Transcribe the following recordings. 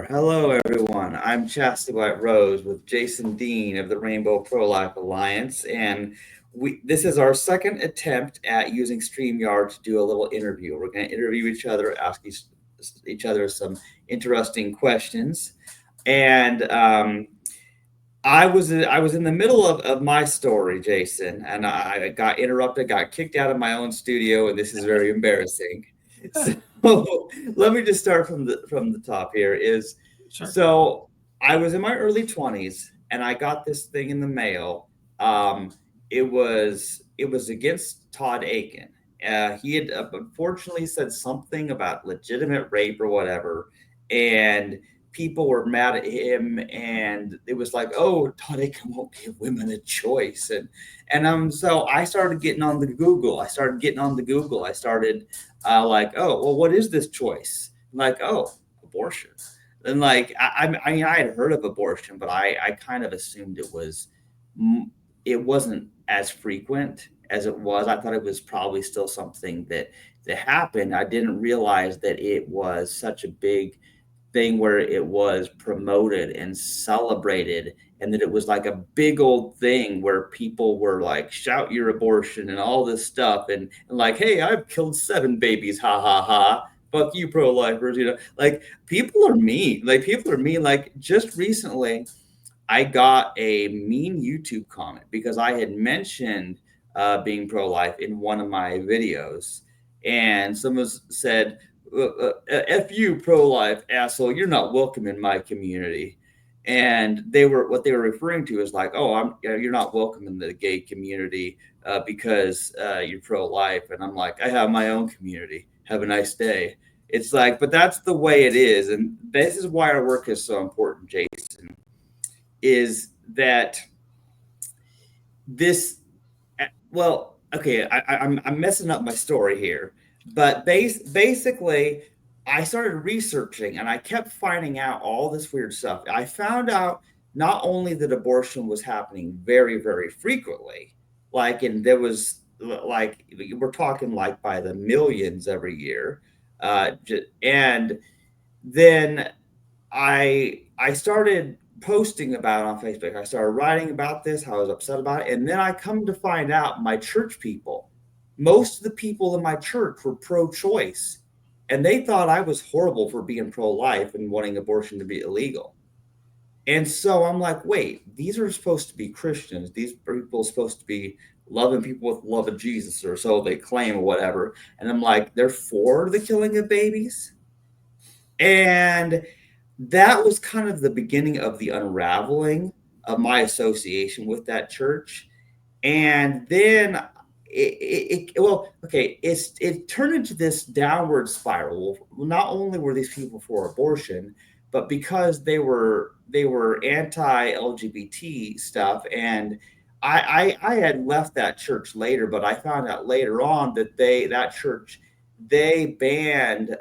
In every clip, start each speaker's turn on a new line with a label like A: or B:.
A: Hello, everyone. I'm Chastity White Rose with Jason Dean of the Rainbow Pro Life Alliance, and this is our second attempt at using StreamYard to do a little interview. We're going to interview each other, ask each other some interesting questions, and I was in the middle of my story, Jason, and I got interrupted, got kicked out of my own studio, and this is very embarrassing. So let me just start from the top here. Is
B: Sure.
A: so I was in my early 20s, and I got this thing in the mail. Um, it was against Todd Aiken. He had unfortunately said something about legitimate rape or whatever, and people were mad at him, and it was like, oh, Todd Aiken won't give women a choice. And so I started getting on the Google. I started like, oh, well, what is this choice? Like, oh, abortion. And like, I mean, I had heard of abortion, but I kind of assumed it wasn't as frequent as it was. I thought it was probably still something that happened. I didn't realize that it was such a big thing where it was promoted and celebrated, and that it was like a big old thing where people were like, shout your abortion and all this stuff, and like, hey, I've killed 7 babies, ha ha ha, fuck you pro-lifers, like people are mean. Like, just recently I got a mean YouTube comment because I had mentioned being pro life in one of my videos. And someone said, F you, pro life asshole, you're not welcome in my community. And what they were referring to is like, oh, you're not welcome in the gay community because you're pro life. And I'm like, I have my own community. Have a nice day. It's like, but that's the way it is. And this is why our work is so important, Jason, is that this well, okay, I'm messing up my story here, but basically I started researching and I kept finding out all this weird stuff. I found out not only that abortion was happening very, very frequently, like, and there was like, we're talking like by the millions every year, and then I started posting about it on Facebook. I started writing about this, how I was upset about it, and then I come to find out my church people, most of the people in my church were pro-choice, and they thought I was horrible for being pro-life and wanting abortion to be illegal. And so I'm like, wait, these are supposed to be Christians. These people are supposed to be loving people with love of Jesus, or so they claim, or whatever. And I'm like, they're for the killing of babies? And that was kind of the beginning of the unraveling of my association with that church. And then well, okay, it turned into this downward spiral. Not only were these people for abortion, but because they were anti-LGBT stuff. And I had left that church later, but I found out later on that that church, they banned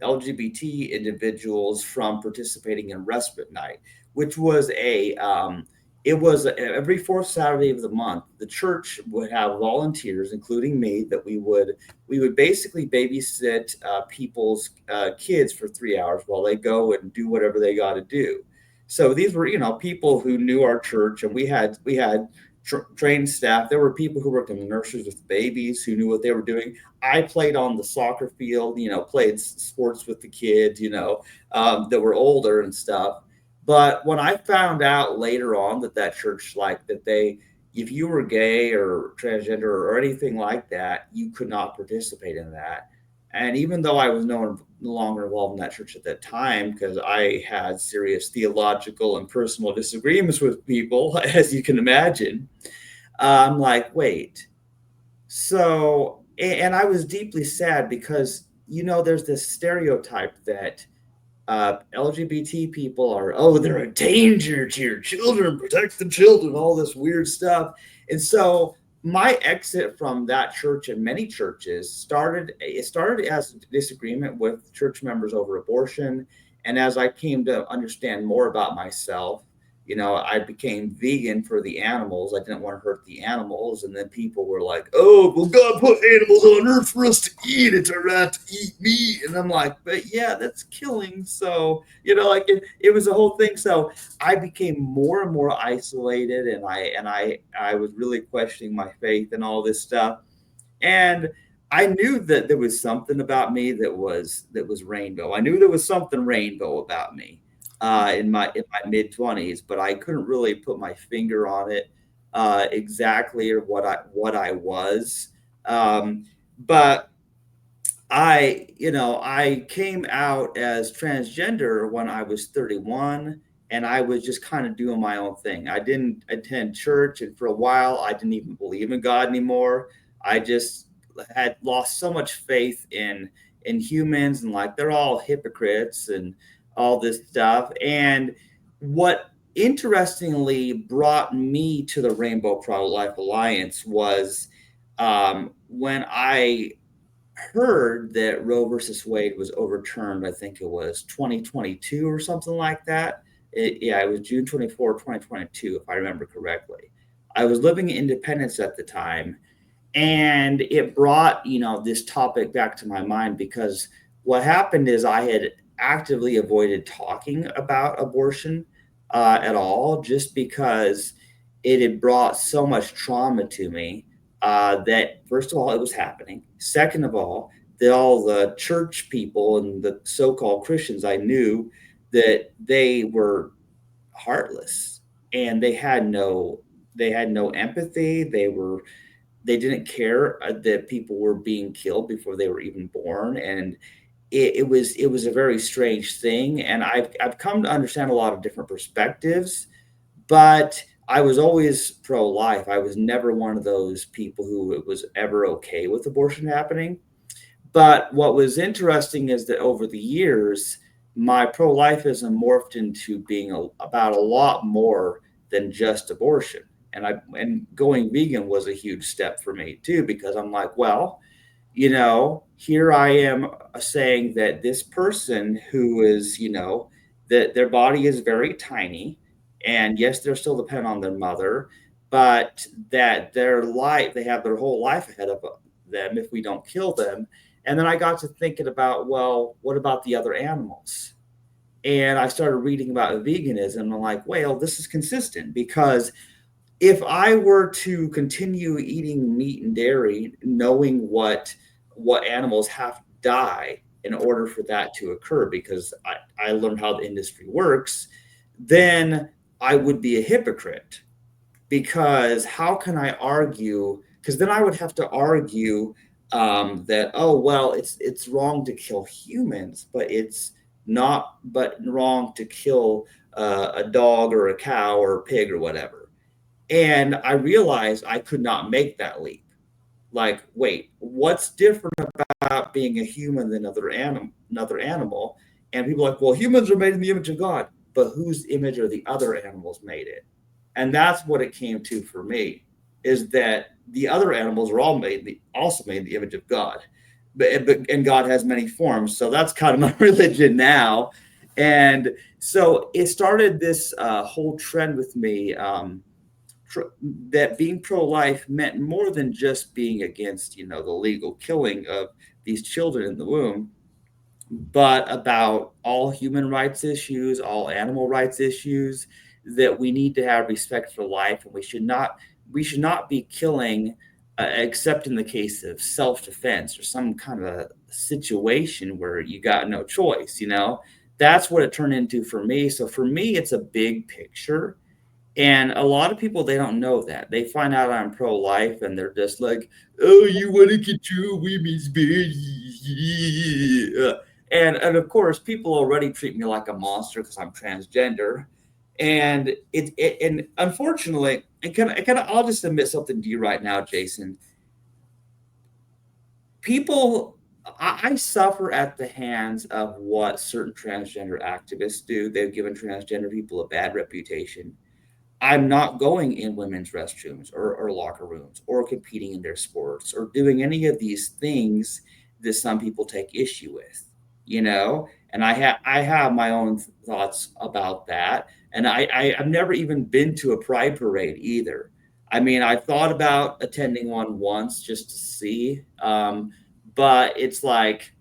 A: LGBT individuals from participating in respite night, which was every fourth Saturday of the month. The church would have volunteers, including me, that we would basically babysit people's kids for 3 hours while they go and do whatever they got to do. So these were, people who knew our church, and we had trained staff. There were people who worked in the nurseries with babies who knew what they were doing. I played on the soccer field, played sports with the kids, that were older and stuff. But when I found out later on that that church, like, that if you were gay or transgender or anything like that, you could not participate in that. And even though I was no longer involved in that church at that time, because I had serious theological and personal disagreements with people, as you can imagine, I'm like, wait. So, and I was deeply sad because, there's this stereotype that LGBT people are, oh, they're a danger to your children, protect the children, all this weird stuff. And so my exit from that church and many churches started as a disagreement with church members over abortion. And as I came to understand more about myself, I became vegan for the animals. I didn't want to hurt the animals. And then people were like, oh, well, God put animals on earth for us to eat. It's a right to eat meat. And I'm like, but yeah, that's killing. So, like it was a whole thing. So I became more and more isolated, and I was really questioning my faith and all this stuff. And I knew that there was something about me that was rainbow. I knew there was something rainbow about me in my mid 20s, but I couldn't really put my finger on it exactly, or what I was. Um, but I came out as transgender when I was 31, and I was just kind of doing my own thing. I didn't attend church, and for a while I didn't even believe in God anymore. I just had lost so much faith in humans, and like they're all hypocrites and all this stuff. And what interestingly brought me to the Rainbow Pro Life Alliance was when I heard that Roe versus Wade was overturned. I think it was 2022 or something like that. Yeah, it was June 24, 2022, if I remember correctly. I was living in Independence at the time, and it brought this topic back to my mind because what happened is I had actively avoided talking about abortion at all, just because it had brought so much trauma to me, that first of all it was happening, second of all that all the church people and the so-called Christians I knew, that they were heartless, and they had no empathy. They didn't care that people were being killed before they were even born. And it was a very strange thing, and I've come to understand a lot of different perspectives. But I was always pro-life. I was never one of those people who it was ever okay with abortion happening. But what was interesting is that over the years, my pro-lifism morphed into being about a lot more than just abortion. And going vegan was a huge step for me too, because I'm like, well, here I am, saying that this person who is, that their body is very tiny, and yes, they're still dependent on their mother, but that they have their whole life ahead of them if we don't kill them. And then I got to thinking about, well, what about the other animals? And I started reading about veganism, and I'm like, well, this is consistent, because if I were to continue eating meat and dairy, knowing what animals have to die in order for that to occur, because I learned how the industry works, then I would be a hypocrite. Because how can I argue? Because then I would have to argue that, oh well, it's wrong to kill humans, but it's not but wrong to kill a dog or a cow or a pig or whatever. And I realized I could not make that leap. Like, wait, what's different about being a human than another animal? And people are like, well, humans are made in the image of God, but whose image are the other animals made in? And that's what it came to for me, is that the other animals are also made in the image of God. And God has many forms. So that's kind of my religion now. And so it started this whole trend with me, that being pro-life meant more than just being against, the legal killing of these children in the womb, but about all human rights issues, all animal rights issues, that we need to have respect for life, and we should not be killing, except in the case of self-defense or some kind of a situation where you got no choice. That's what it turned into for me. So for me, it's a big picture, and a lot of people, they don't know that. They find out I'm pro-life, and they're just like, "Oh, you want to control women's bodies?" And of course, people already treat me like a monster because I'm transgender. And and unfortunately, I'll just admit something to you right now, Jason. People, I suffer at the hands of what certain transgender activists do. They've given transgender people a bad reputation. I'm not going in women's restrooms, or locker rooms, or competing in their sports, or doing any of these things that some people take issue with. you know, and I have my own thoughts about that. And I've never even been to a pride parade either. I mean, I thought about attending one once just to see, but it's like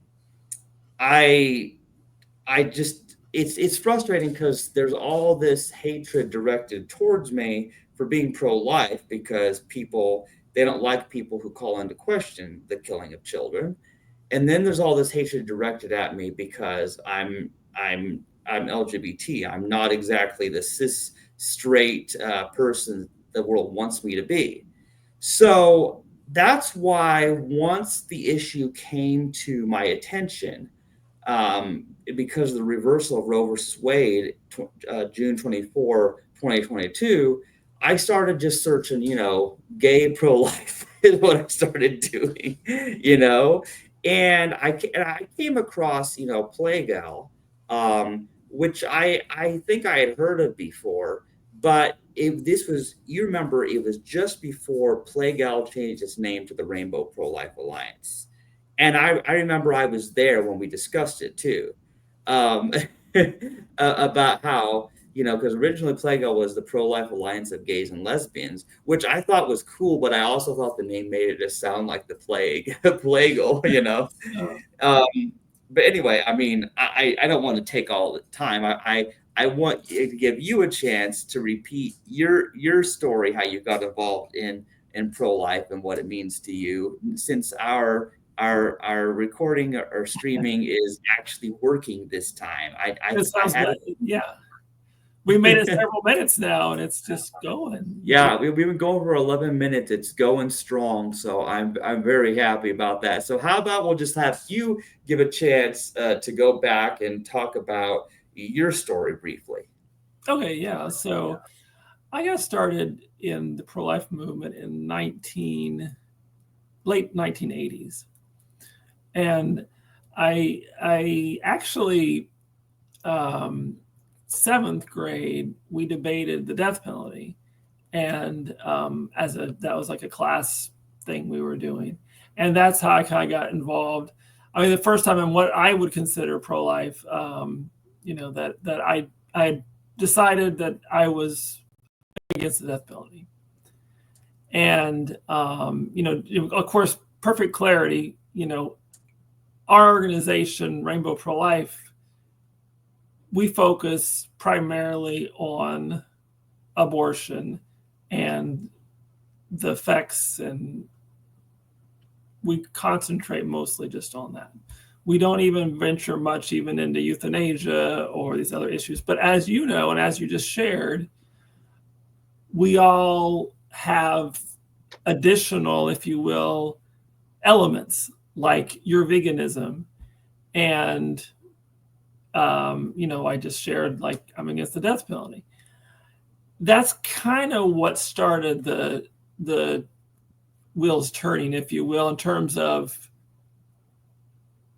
A: I I just it's frustrating because there's all this hatred directed towards me for being pro-life because people they don't like people who call into question the killing of children. And then there's all this hatred directed at me because I'm LGBT. I'm not exactly the cis straight person the world wants me to be. So that's why once the issue came to my attention, because of the reversal of Roe versus Wade, June 24, 2022, I started just searching, gay pro life is what I started doing, you know, and I came across, Plagal, which I think I had heard of before, but if this was, you remember, it was just before Plagal changed its name to the Rainbow Pro Life Alliance. And I remember I was there when we discussed it too, um, about how, because originally Plagal was the Pro Life Alliance of Gays and Lesbians, which I thought was cool, but I also thought the name made it just sound like the plague, Plagal.
B: Oh,
A: Um, but anyway, I mean, I don't want to take all the time. I want to give you a chance to repeat your story, how you got involved in pro life and what it means to you, since our recording or streaming is actually working this time.
B: it
A: I
B: sounds
A: had
B: good. Yeah, we made it several minutes now, and it's just going.
A: Yeah, we've been going for 11 minutes. It's going strong, so I'm very happy about that. So how about we'll just have you give a chance to go back and talk about your story briefly.
B: Okay, yeah. So I got started in the pro-life movement in late 1980s, and I actually, um, seventh grade we debated the death penalty, and as a that was like a class thing we were doing, and that's how I kind of got involved. I mean, the first time in what I would consider pro-life, that I decided that I was against the death penalty, and of course, perfect clarity. Our organization, Rainbow Pro Life, we focus primarily on abortion and the effects, and we concentrate mostly just on that. We don't even venture much even into euthanasia or these other issues. But as you know, and as you just shared, we all have additional, if you will, elements like your veganism. And, I just shared, like, I'm against the death penalty. That's kind of what started the wheels turning, if you will, in terms of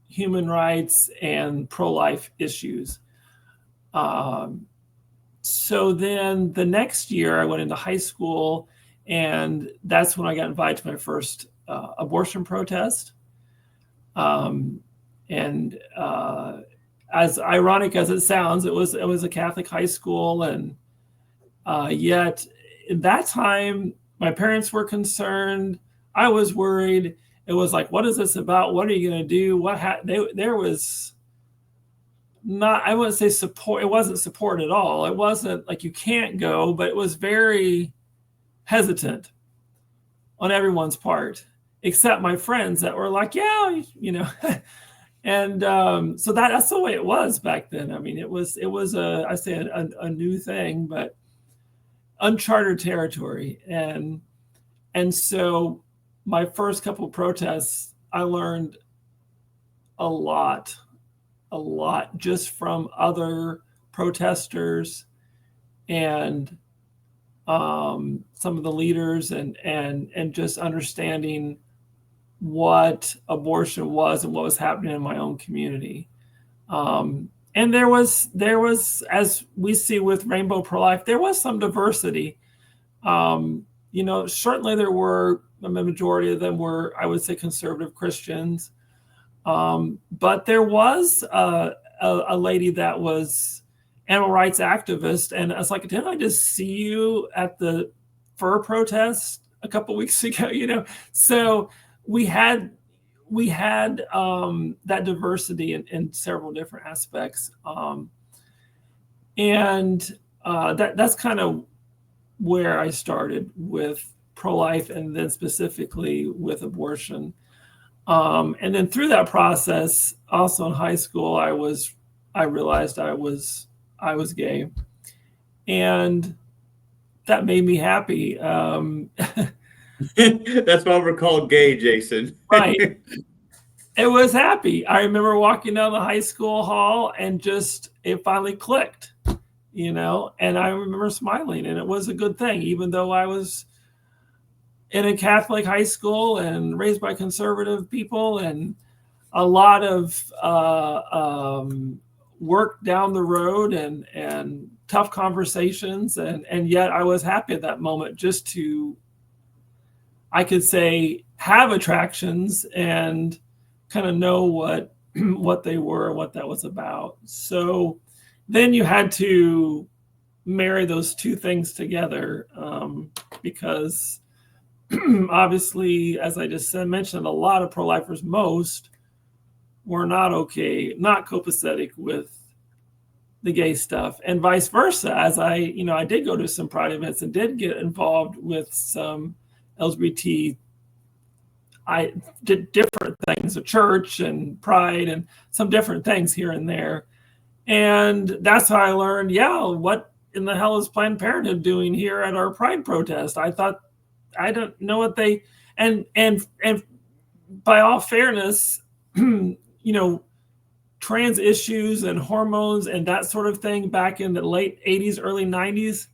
B: human rights and pro-life issues. So then the next year I went into high school, and that's when I got invited to my first abortion protest. And as ironic as it sounds, it was a Catholic high school, and yet at that time my parents were concerned. I was worried. It was like, what is this about? What are you going to do? There was not, I wouldn't say support. It wasn't support at all. It wasn't like you can't go, but it was very hesitant on everyone's part, except my friends that were like, yeah, and so that's the way it was back then. I mean, it was I say a new thing, but uncharted territory. And so my first couple of protests, I learned a lot just from other protesters and some of the leaders, and just understanding what abortion was and what was happening in my own community. And there was, as we see with Rainbow Pro Life, there was some diversity. Certainly there were, the majority of them were, I would say, conservative Christians. But there was a lady that was animal rights activist, and I was like, didn't I just see you at the fur protest a couple weeks ago? So we had that diversity in several different aspects, and that's kind of where I started with pro-life, and then specifically with abortion. And then through that process, also in high school, I realized I was gay, and that made me happy.
A: That's why we're called gay, Jason.
B: Right, it was happy. I remember walking down the high school hall and just it finally clicked, and I remember smiling, and it was a good thing, even though I was in a Catholic high school and raised by conservative people, and a lot of work down the road, and tough conversations, and yet I was happy at that moment just to, I could say, have attractions and kind of know what what they were, what that was about. So then you had to marry those two things together, because obviously, as I just mentioned, a lot of pro-lifers, most, were not okay, not copacetic with the gay stuff, and vice versa. As I did go to some pride events and did get involved with some LGBT. I did different things, a church and pride and some different things here and there. And that's how I learned, yeah, what in the hell is Planned Parenthood doing here at our pride protest? I thought, I don't know what they, and by all fairness, trans issues and hormones and that sort of thing back in the late 80s, early 90s,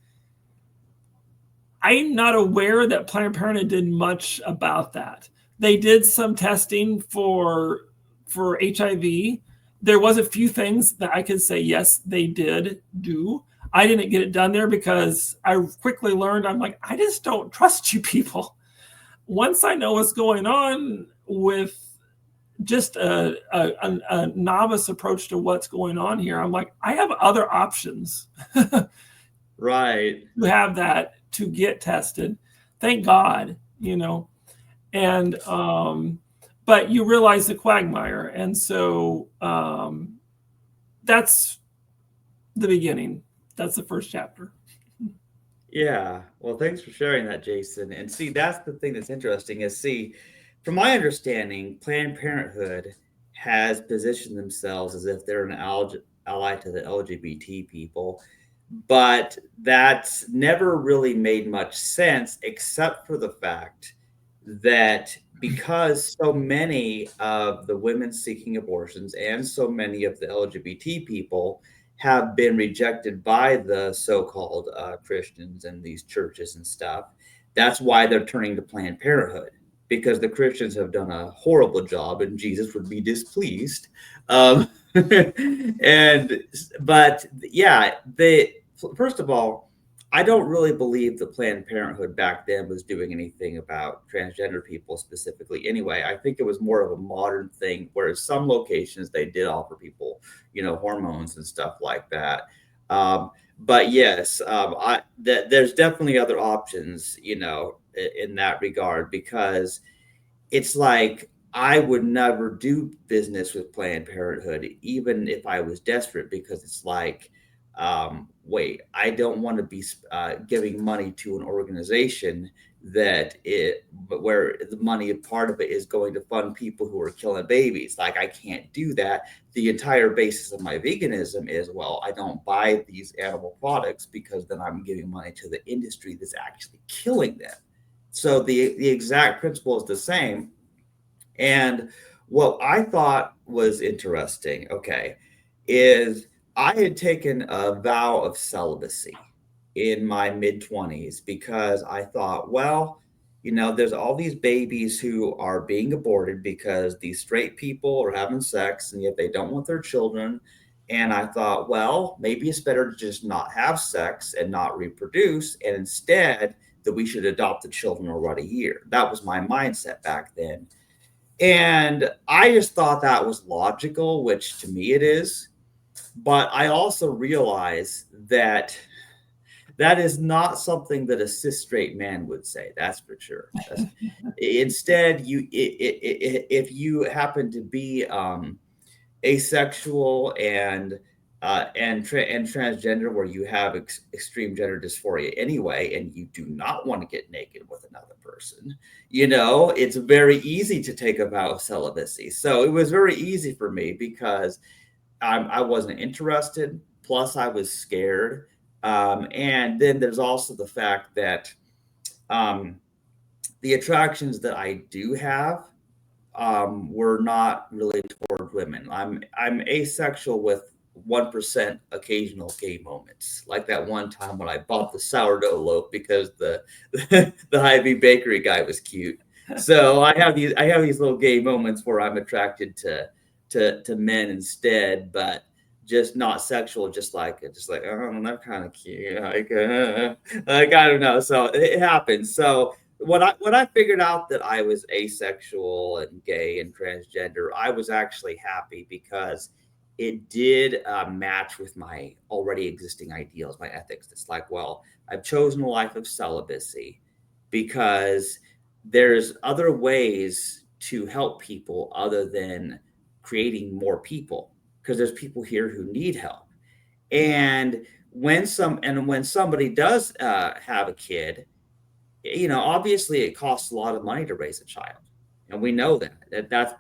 B: I'm not aware that Planned Parenthood did much about that. They did some testing for HIV. There was a few things that I could say, yes, they did do. I didn't get it done there because I quickly learned, I'm like, I just don't trust you people. Once I know what's going on with just a novice approach to what's going on here, I'm like, I have other options.
A: Right.
B: To have that, to get tested. Thank God, and but you realize the quagmire, and so that's the beginning. That's the first chapter.
A: Yeah. Well, thanks for sharing that, Jason. And see, that's the thing that's interesting is see, from my understanding, Planned Parenthood has positioned themselves as if they're an ally to the LGBT people, but that's never really made much sense except for the fact that because so many of the women seeking abortions and so many of the LGBT people have been rejected by the so-called Christians and these churches and stuff. That's why they're turning to Planned Parenthood because the Christians have done a horrible job and Jesus would be displeased. And but yeah, they first of all, I don't really believe that Planned Parenthood back then was doing anything about transgender people specifically. Anyway, I think it was more of a modern thing, whereas some locations they did offer people, hormones and stuff like that. Um, but yes, there's definitely other options, in that regard because it's like I would never do business with Planned Parenthood, even if I was desperate, because it's like, wait, I don't want to be giving money to an organization but where the money, part of it is going to fund people who are killing babies. Like, I can't do that. The entire basis of my veganism is, well, I don't buy these animal products because then I'm giving money to the industry that's actually killing them. So the exact principle is the same. And what I thought was interesting, okay, is I had taken a vow of celibacy in my mid 20s because I thought, well, there's all these babies who are being aborted because these straight people are having sex and yet they don't want their children. And I thought, well, maybe it's better to just not have sex and not reproduce. And instead, that we should adopt the children already here. That was my mindset back then. And I just thought that was logical, which to me it is. But I also realize that that is not something that a cis straight man would say. That's for sure. Instead, if you happen to be asexual and transgender, where you have extreme gender dysphoria anyway, and you do not want to get naked with another person, it's very easy to take a vow of celibacy. So it was very easy for me because I wasn't interested. Plus, I was scared. And then there's also the fact that um, the attractions that I do have were not really toward women. I'm asexual with 1% occasional gay moments, like that one time when I bought the sourdough loaf because the the Hy-Vee bakery guy was cute. So I have these little gay moments where I'm attracted to men instead, but just not sexual, just like oh, they're kind of cute, like I don't know. So it happens. So when I figured out that I was asexual and gay and transgender, I was actually happy because it did match with my already existing ideals, my ethics. It's like, well, I've chosen a life of celibacy because there's other ways to help people other than creating more people, because there's people here who need help. And when somebody does have a kid, obviously it costs a lot of money to raise a child, and we know that's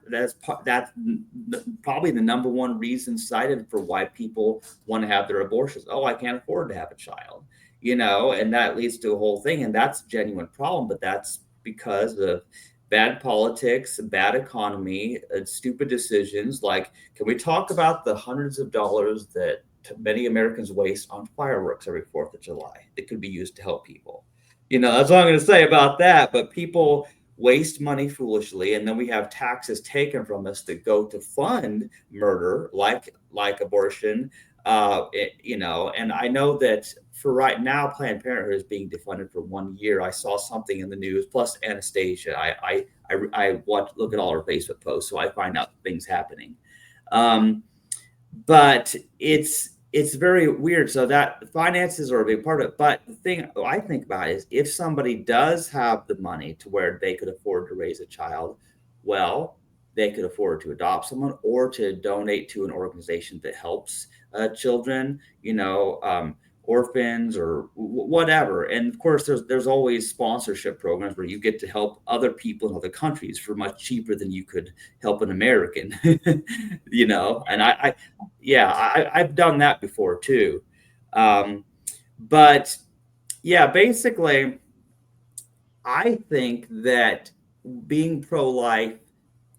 A: probably the number one reason cited for why people want to have their abortions. Oh, I can't afford to have a child, and that leads to a whole thing, and that's a genuine problem. But that's because of bad politics, bad economy, stupid decisions. Like, can we talk about the hundreds of dollars that many Americans waste on fireworks every Fourth of July that could be used to help people? That's all I'm going to say about that. But people waste money foolishly, and then we have taxes taken from us that go to fund murder, like abortion. And I know that for right now, Planned Parenthood is being defunded for 1 year. I saw something in the news. Plus, Anastasia. I watch look at all her Facebook posts, so I find out things happening. Um, but it's very weird. So that finances are a big part of it. But the thing I think about is if somebody does have the money to where they could afford to raise a child, well, they could afford to adopt someone or to donate to an organization that helps children, orphans or whatever. And of course, there's always sponsorship programs where you get to help other people in other countries for much cheaper than you could help an American. And yeah, I've done that before too. Um, but yeah, basically, I think that being pro life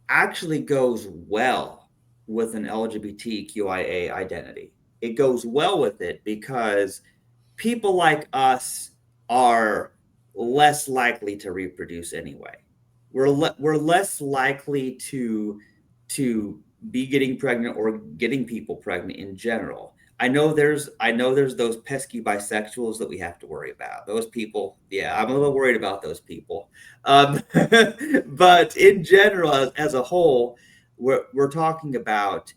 A: actually goes well with an LGBTQIA identity. It goes well with it because people like us are less likely to reproduce anyway. We're less likely to be getting pregnant or getting people pregnant in general. I know there's those pesky bisexuals that we have to worry about. Those people, yeah, I'm a little worried about those people. Um, but in general, as a whole, we're talking about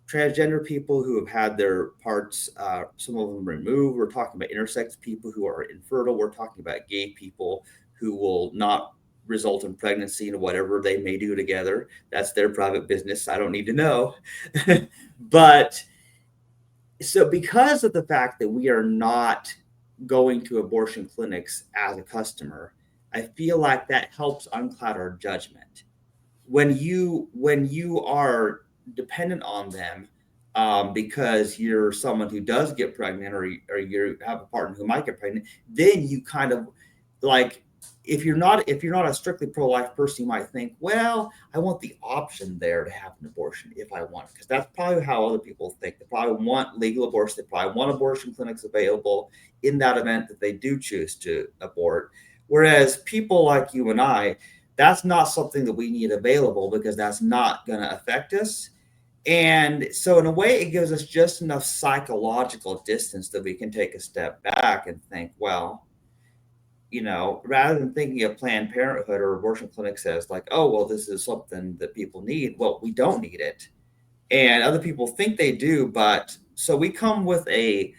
A: transgender people who have had their parts, some of them removed. We're talking about intersex people who are infertile. We're talking about gay people who will not result in pregnancy and whatever they may do together. That's their private business. I don't need to know. But so, because of the fact that we are not going to abortion clinics as a customer, I feel like that helps uncloud our judgment when you are dependent on them, because you're someone who does get pregnant, or you have a partner who might get pregnant, then you kind of like, if you're not a strictly pro-life person, you might think, well, I want the option there to have an abortion if I want it, because that's probably how other people think. They probably want legal abortion. They probably want abortion clinics available in that event that they do choose to abort. Whereas people like you and I, that's not something that we need available because that's not going to affect us. And so, in a way, it gives us just enough psychological distance that we can take a step back and think, well, rather than thinking of Planned Parenthood or abortion clinics as like, oh, well, this is something that people need. Well, we don't need it. And other people think they do. But so we come with a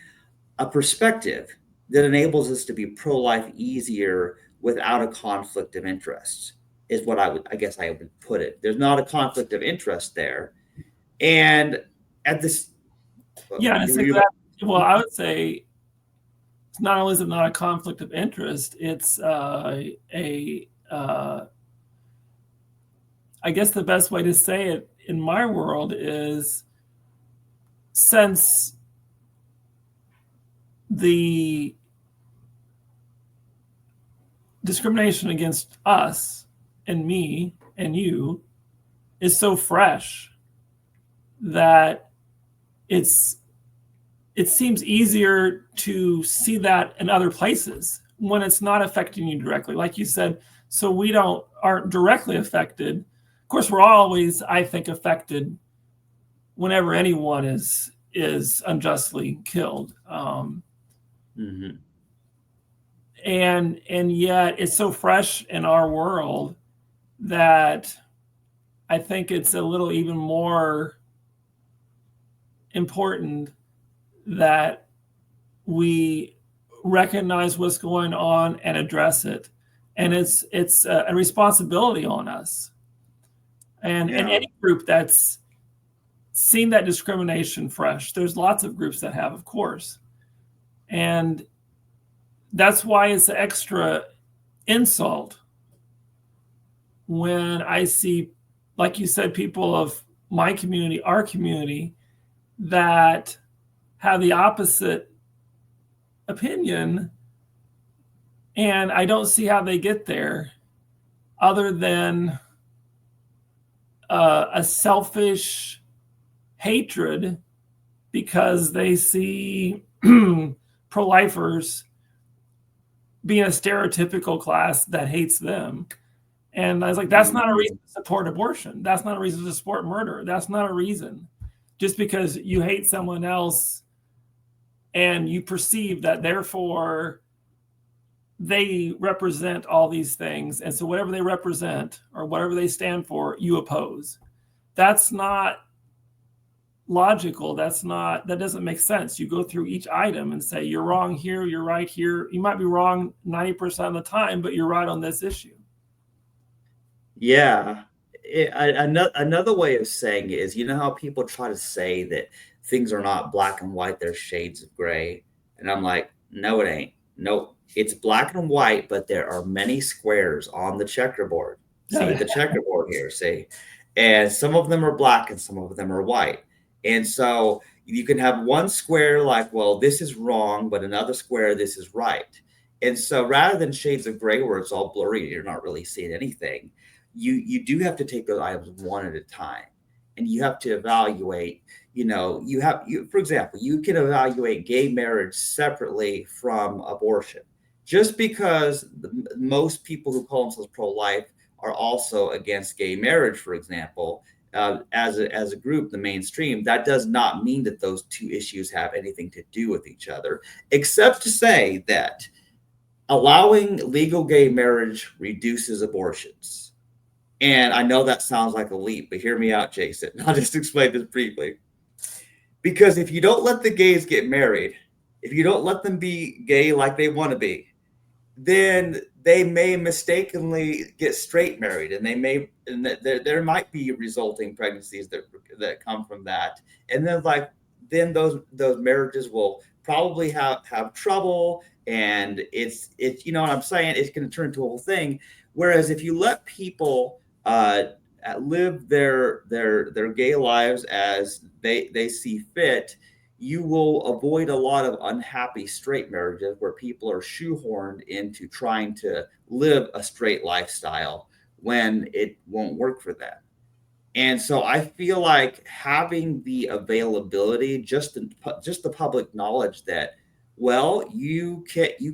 A: perspective that enables us to be pro life easier without a conflict of interest, is what I guess I would put it. There's not a conflict of interest there. And at this,
B: Yeah, and it's
A: you,
B: exactly, well, I would say it's not only is it not a conflict of interest, it's a I guess the best way to say it in my world is, since the discrimination against us and me and you is so fresh that it's it seems easier to see that in other places when it's not affecting you directly, like you said. So we aren't directly affected. Of course, we're always, I think, affected whenever anyone is unjustly killed.
A: mm-hmm.
B: And yet it's so fresh in our world that I think it's a little even more important that we recognize what's going on and address it. And it's a responsibility on us. And
A: Yeah.
B: any group that's seen that discrimination fresh, there's lots of groups that have, of course. And that's why it's an extra insult when I see, like you said, people of my community, our community, that have the opposite opinion, and I don't see how they get there other than a selfish hatred because they see pro-lifers being a stereotypical class that hates them. And I was like, that's not a
A: Mm-hmm.
B: reason to support abortion. That's not a reason to support murder. That's not a reason. Just because you hate someone else and you perceive that therefore they represent all these things. And so whatever they represent or whatever they stand for, you oppose. That's not logical. That doesn't make sense. You go through each item and say, you're wrong here, you're right here. You might be wrong 90% of the time, but you're right on this issue.
A: Yeah. Another way of saying it is, how people try to say that things are not black and white, they're shades of gray. And I'm like, no, it ain't. Nope. It's black and white, but there are many squares on the checkerboard.
B: Oh,
A: See
B: yeah.
A: the checkerboard here, see? And some of them are black and some of them are white. And so you can have one square like, well, this is wrong, but another square, this is right. And so rather than shades of gray where it's all blurry, you're not really seeing anything, you do have to take those items one at a time, and you have to evaluate. For example, you can evaluate gay marriage separately from abortion. Just because most people who call themselves pro-life are also against gay marriage, for example, as a group, the mainstream, that does not mean that those two issues have anything to do with each other, except to say that allowing legal gay marriage reduces abortions. And I know that sounds like a leap, but hear me out, Jason. I'll just explain this briefly. Because if you don't let the gays get married, if you don't let them be gay like they want to be, then they may mistakenly get straight married, and there might be resulting pregnancies that come from that. And then those marriages will probably have trouble, and it's you know what I'm saying, it's going to turn into a whole thing. Whereas if you let people live their gay lives as they see fit, you will avoid a lot of unhappy straight marriages where people are shoehorned into trying to live a straight lifestyle when it won't work for them. And so I feel like having the availability, just the public knowledge that, well, you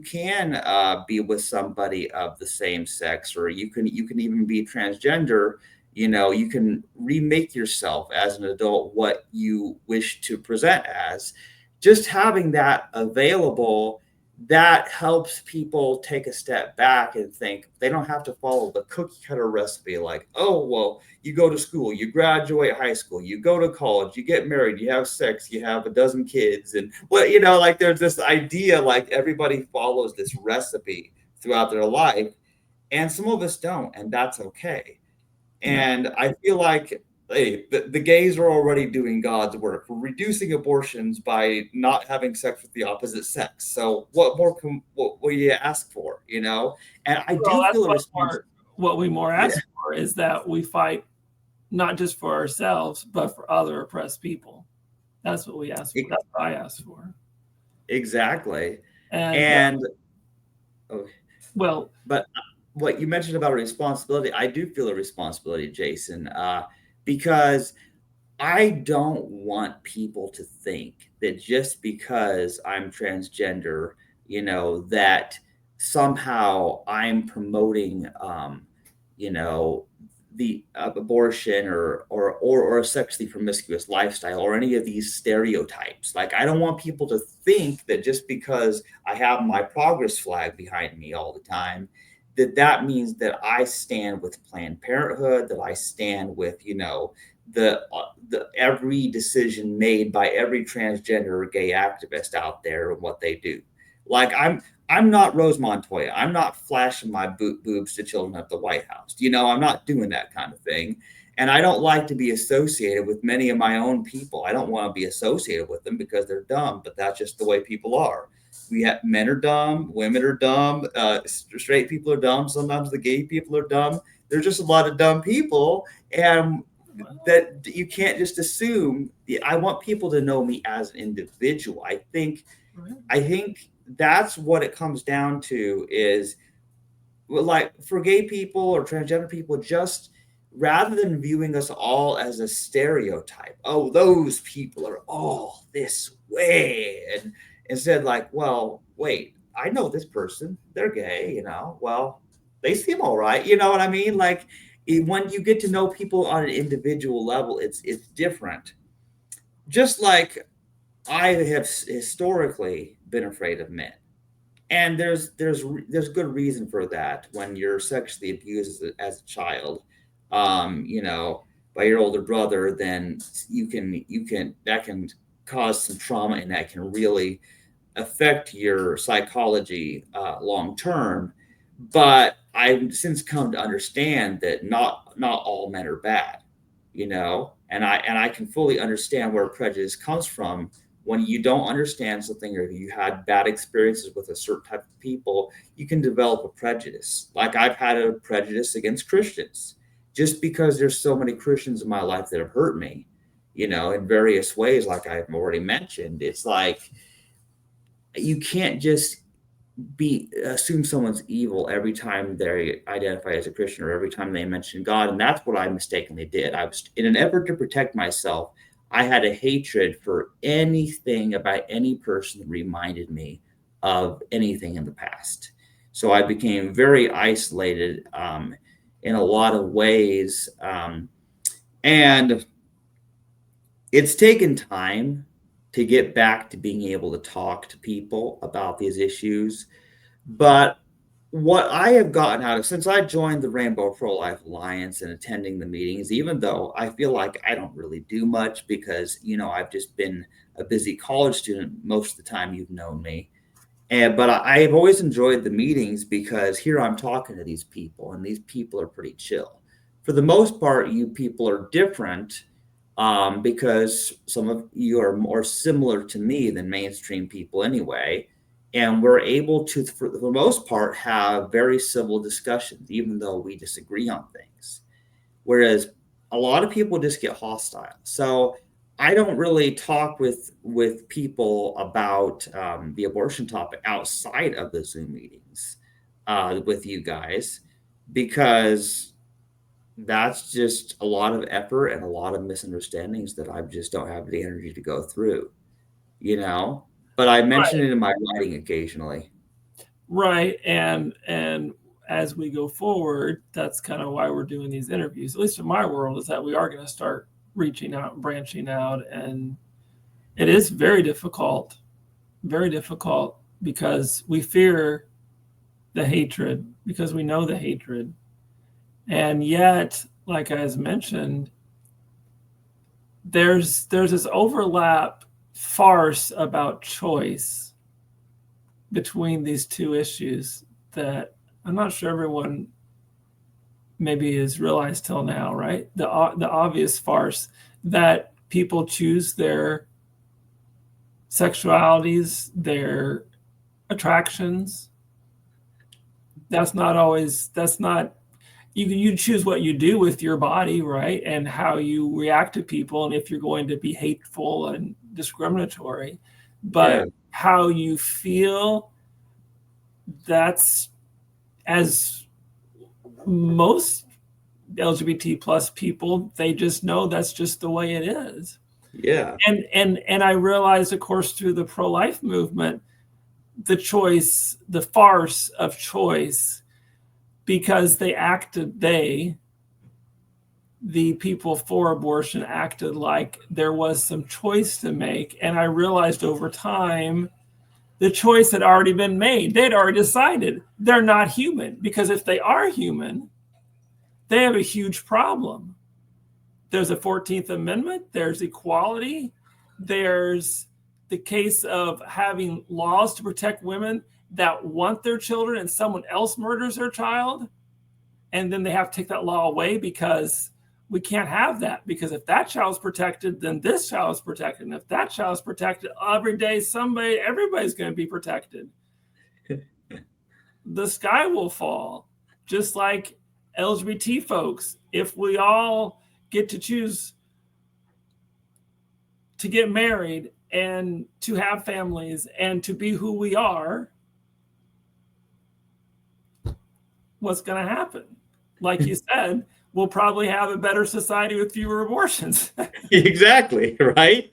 A: can be with somebody of the same sex, or you can even be transgender. You can remake yourself as an adult what you wish to present as. Just having that available that helps people take a step back and think they don't have to follow the cookie cutter recipe like, oh, well, you go to school, you graduate high school, you go to college, you get married, you have sex, you have a dozen kids. And well, like there's this idea like everybody follows this recipe throughout their life. And some of us don't, and that's okay.
B: Yeah.
A: And I feel like, hey, the gays are already doing God's work. We're reducing abortions by not having sex with the opposite sex. So what more can what will you ask for? And I
B: Well,
A: do
B: that's
A: feel a response.
B: what we more
A: Yeah,
B: ask for is that we fight not just for ourselves, but for other oppressed people. That's what we ask for.
A: e-
B: That's what I ask for.
A: exactly.
B: And
A: And oh,
B: well,
A: but what you mentioned about responsibility, I do feel a responsibility, Jason, because I don't want people to think that just because I'm transgender, that somehow I'm promoting, you know, the abortion or a sexually promiscuous lifestyle or any of these stereotypes. Like, I don't want people to think that just because I have my progress flag behind me all the time, that means that I stand with Planned Parenthood, that I stand with, the every decision made by every transgender or gay activist out there and what they do. Like, I'm not Rose Montoya. I'm not flashing my boobs to children at the White House. I'm not doing that kind of thing. And I don't like to be associated with many of my own people. I don't want to be associated with them because they're dumb, but that's just the way people are. We have men are dumb, women are dumb, straight people are dumb. Sometimes the gay people are dumb. There's just a lot of dumb people, and that you can't just assume. I want people to know me as an individual. I think that's what it comes down to is, well, like for gay people or transgender people, just rather than viewing us all as a stereotype, oh, those people are all this way, and instead, like, well, wait, I know this person, they're gay, well, they seem all right, you know what I mean? Like, when you get to know people on an individual level, it's different. Just like I have historically been afraid of men, and there's good reason for that. When you're sexually abused as a child, by your older brother, then you can that can cause some trauma, and that can really affect your psychology long term. But I've since come to understand that not all men are bad, and I can fully understand where prejudice comes from. When you don't understand something, or you had bad experiences with a certain type of people, you can develop a prejudice. Like, I've had a prejudice against Christians just because there's so many Christians in my life that have hurt me, in various ways, like I've already mentioned. It's like, you can't just be assume someone's evil every time they identify as a Christian or every time they mention God. And that's what I mistakenly did. I was, in an effort to protect myself, I had a hatred for anything about any person that reminded me of anything in the past. So I became very isolated, in a lot of ways. And it's taken time to get back to being able to talk to people about these issues. But what I have gotten out of, since I joined the Rainbow Pro Life Alliance and attending the meetings, even though I feel like I don't really do much because, I've just been a busy college student most of the time you've known me. But I've always enjoyed the meetings because here I'm talking to these people, and these people are pretty chill. For the most part, you people are different, because some of you are more similar to me than mainstream people anyway. And we're able to, for the most part, have very civil discussions, even though we disagree on things. Whereas a lot of people just get hostile. So I don't really talk with people about, the abortion topic outside of the Zoom meetings, with you guys, because that's just a lot of effort and a lot of misunderstandings that I just don't have the energy to go through, you know. But I mention it in my writing occasionally.
B: right, and as we go forward, that's kind of why we're doing these interviews. At least in my world, is that we are going to start reaching out and branching out, and it is very difficult because we fear the hatred, because we know the hatred. And yet, like I was mentioned, there's this overlap farce about choice between these two issues that I'm not sure everyone maybe has realized till now, right? The obvious farce that people choose their sexualities, their attractions. That's not you choose what you do with your body, right? And how you react to people, and if you're going to be hateful and discriminatory.
A: Yeah,
B: But how you feel, that's, as most LGBT plus people, they just know that's just the way it is.
A: yeah,
B: And I realized, of course, through the pro-life movement, the choice, the farce of choice, because the people for abortion acted like there was some choice to make. And I realized over time, the choice had already been made. They'd already decided they're not human, because if they are human, they have a huge problem. There's a 14th Amendment, there's equality, there's the case of having laws to protect women that want their children and someone else murders their child. And then they have to take that law away because we can't have that, because if that child is protected, then this child is protected. And if that child is protected, every day everybody's going to be protected. The sky will fall, just like LGBT folks. If we all get to choose to get married and to have families and to be who we are, what's going to happen? Like you said, we'll probably have a better society with fewer abortions.
A: exactly, right?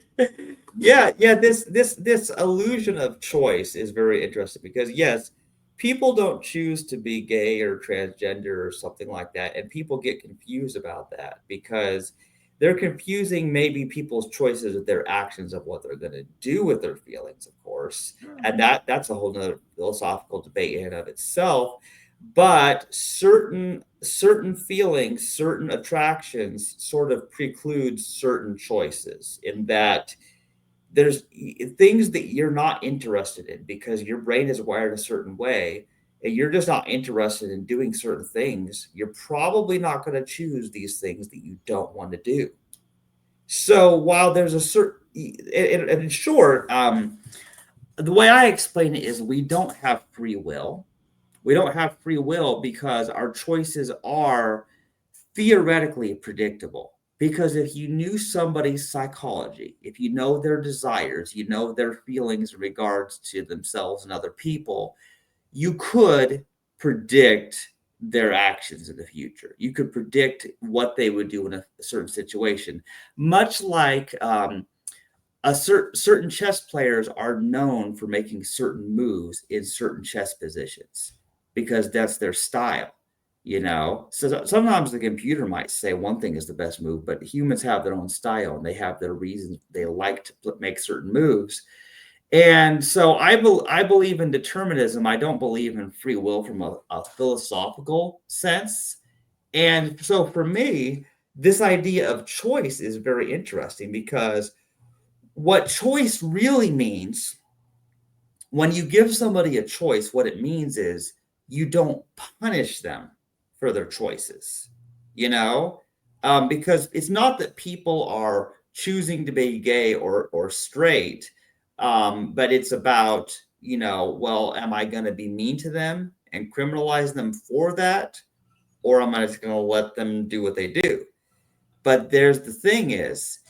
A: Yeah, yeah. This illusion of choice is very interesting because yes, people don't choose to be gay or transgender or something like that, and people get confused about that because they're confusing maybe people's choices with their actions of what they're going to do with their feelings, of course, and that's a whole nother philosophical debate in and of itself. But certain feelings, certain attractions sort of preclude certain choices in that there's things that you're not interested in because your brain is wired a certain way and you're just not interested in doing certain things. You're probably not going to choose these things that you don't want to do. So while there's a certain, in short, the way I explain it is we don't have free will. We don't have free will because our choices are theoretically predictable. Because if you knew somebody's psychology, if you know their desires, you know their feelings in regards to themselves and other people, you could predict their actions in the future. You could predict what they would do in a certain situation, much like certain chess players are known for making certain moves in certain chess positions because that's their style, you know. So sometimes the computer might say one thing is the best move, but humans have their own style and they have their reasons they like to make certain moves. And so I believe in determinism. I don't believe in free will from a philosophical sense. And so for me, this idea of choice is very interesting because what choice really means, when you give somebody a choice, what it means is you don't punish them for their choices, you know? Because it's not that people are choosing to be gay or straight, but it's about, you know, well, am I going to be mean to them and criminalize them for that? Or am I just going to let them do what they do? But there's the thing is,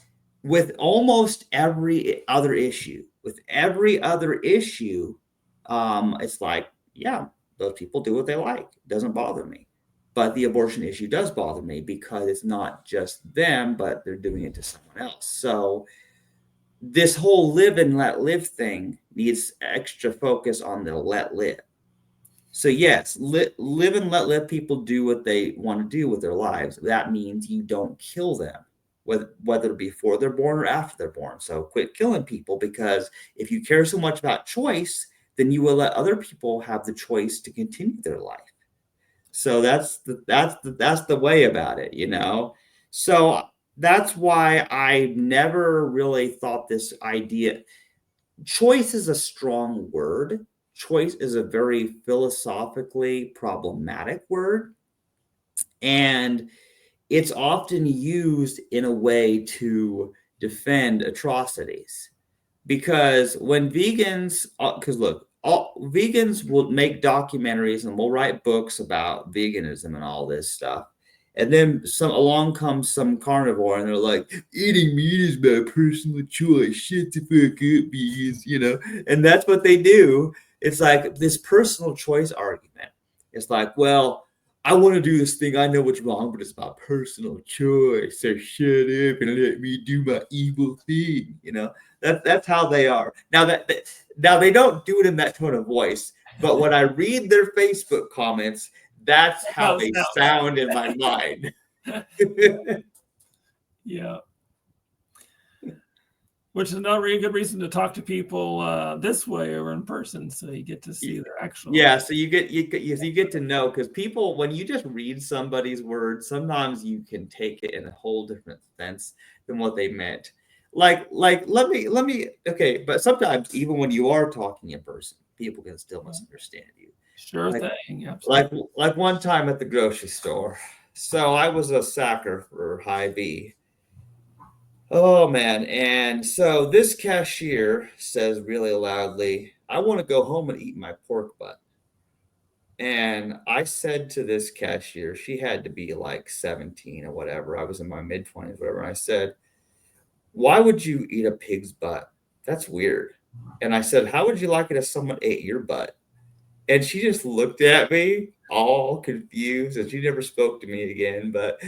A: with almost every other issue, it's like, yeah, those people do what they like. It doesn't bother me. But the abortion issue does bother me because it's not just them, but they're doing it to someone else. So this whole live and let live thing needs extra focus on the let live. So yes, live and let people do what they want to do with their lives. That means you don't kill them, whether it be before they're born or after they're born. So quit killing people because if you care so much about choice, then you will let other people have the choice to continue their life. So that's the way about it, you know. So that's why I never really thought this idea. Choice is a strong word. Choice is a very philosophically problematic word, and it's often used in a way to defend atrocities. Because when vegans, because look, all vegans will make documentaries and will write books about veganism and all this stuff, and then some along comes some carnivore and they're like, eating meat is my personal choice, shut the fuck up, vegans, you know. And that's what they do. It's like this personal choice argument. It's like, well, I want to do this thing, I know what's wrong, but it's my personal choice, so shut up and let me do my evil thing, you know. That's how they are. Now they don't do it in that tone of voice, but when I read their Facebook comments, that's how they sound in my mind.
B: Yeah. Which is not really a good reason to talk to people this way or in person, so you get to see their actual.
A: Yeah, so you get to know, because people, when you just read somebody's words, sometimes you can take it in a whole different sense than what they meant. Like let me okay, but sometimes even when you are talking in person, people can still misunderstand you.
B: Sure
A: Like
B: thing, absolutely.
A: like one time at the grocery store. So I was a sacker for Hy-Vee. Oh man. And so this cashier says really loudly, I want to go home and eat my pork butt. And I said to this cashier, she had to be like 17 or whatever. I was in my mid 20s, whatever. And I said, why would you eat a pig's butt? That's weird. And I said, how would you like it if someone ate your butt? And she just looked at me all confused, and she never spoke to me again. But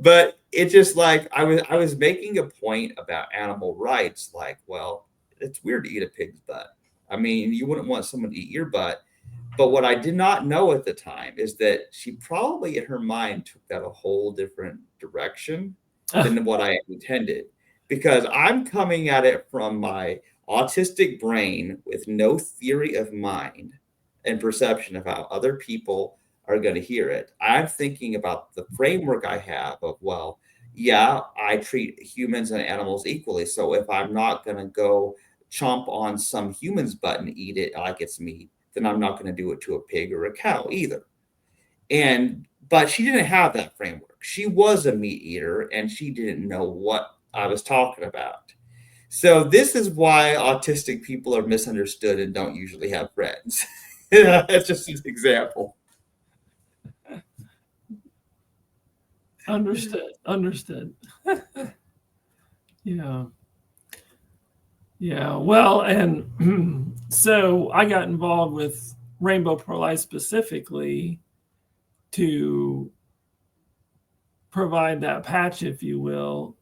A: but it's just like I was making a point about animal rights, like, well, it's weird to eat a pig's butt. I mean, you wouldn't want someone to eat your butt. But what I did not know at the time is that she probably in her mind took that a whole different direction than what I intended. Because I'm coming at it from my autistic brain with no theory of mind and perception of how other people are going to hear it. I'm thinking about the framework I have of, well, yeah, I treat humans and animals equally. So if I'm not going to go chomp on some human's butt and eat it like it's meat, then I'm not going to do it to a pig or a cow either. And but she didn't have that framework. She was a meat eater and she didn't know what I was talking about. So this is why autistic people are misunderstood and don't usually have friends. That's just an example.
B: Understood. Yeah. Yeah. Well, and so I got involved with Rainbow Pro Life specifically to provide that patch, if you will,